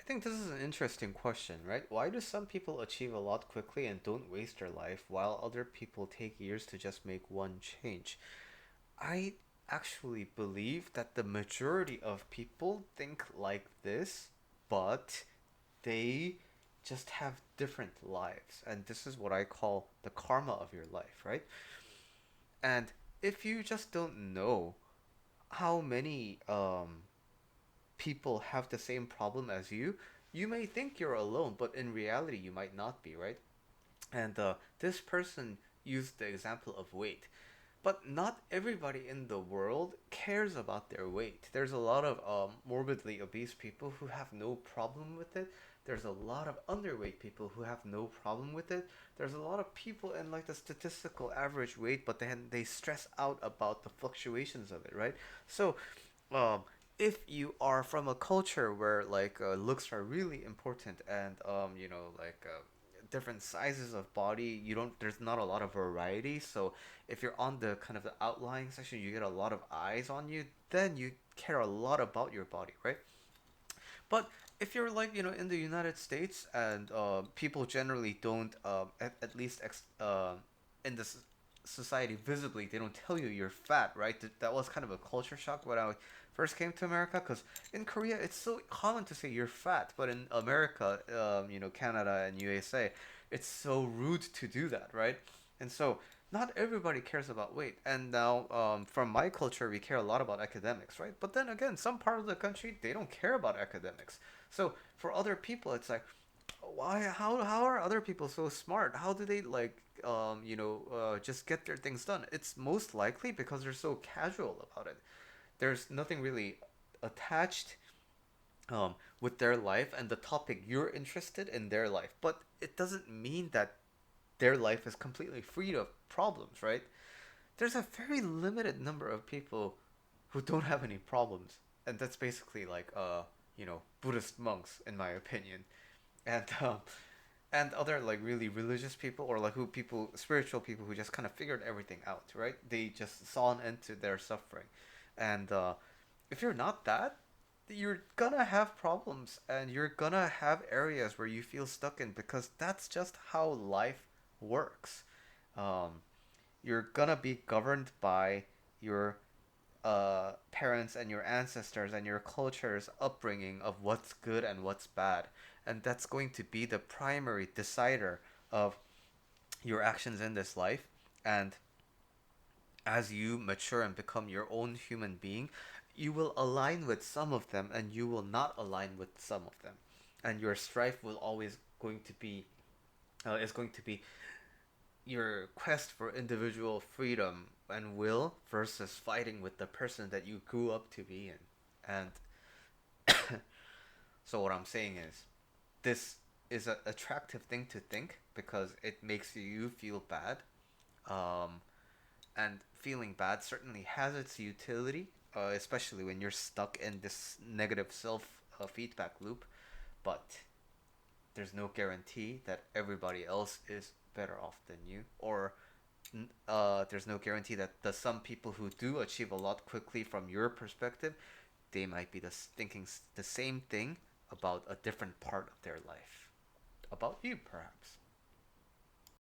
think this is an interesting question, right? Why do some people achieve a lot quickly and don't waste their life, while other people take years to just make one change? I actually believe that the majority of people think like this, but they just have different lives. And this is what I call the karma of your life, right? And if you just don't know how many people have the same problem as you may think you're alone, but in reality, you might not be, right? And this person used the example of weight. But not everybody in the world cares about their weight. There's a lot of morbidly obese people who have no problem with it. There's a lot of underweight people who have no problem with it. There's a lot of people in like the statistical average weight, but then they stress out about the fluctuations of it, right? So, um, if you are from a culture where like looks are really important and different sizes of body, you don't there's not a lot of variety. So if you're on the kind of the outlying section, you get a lot of eyes on you, then you care a lot about your body, right? But if you're like, in the United States and people generally don't, at least in this society visibly, they don't tell you you're fat, right? That was kind of a culture shock when I first came to America, because in Korea it's so common to say you're fat, but in America, Canada and USA, it's so rude to do that, right? And so not everybody cares about weight. And now, from my culture, we care a lot about academics, right? But then again, some part of the country, they don't care about academics. So for other people, it's like, why? How are other people so smart? How do they like, just get their things done? It's most likely because they're so casual about it. There's nothing really attached with their life and the topic you're interested in their life. But it doesn't mean that their life is completely free of problems, right? There's a very limited number of people who don't have any problems, and that's basically like Buddhist monks, in my opinion, and other like really religious people, or like who people spiritual people who just kind of figured everything out, right? They just saw an end to their suffering, and if you're not that, you're gonna have problems and you're gonna have areas where you feel stuck in, because that's just how life works. Um, you're gonna be governed by your parents and your ancestors and your culture's upbringing of what's good and what's bad, and that's going to be the primary decider of your actions in this life. And as you mature and become your own human being, you will align with some of them and you will not align with some of them, and your strife will always going to be is going to be your quest for individual freedom and will versus fighting with the person that you grew up to be in. And so what I'm saying is, this is an attractive thing to think because it makes you feel bad. Um, and feeling bad certainly has its utility, especially when you're stuck in this negative self feedback loop. But there's no guarantee that everybody else is better off than you, or there's no guarantee that the some people who do achieve a lot quickly from your perspective, they might be thinking the same thing about a different part of their life, about you perhaps.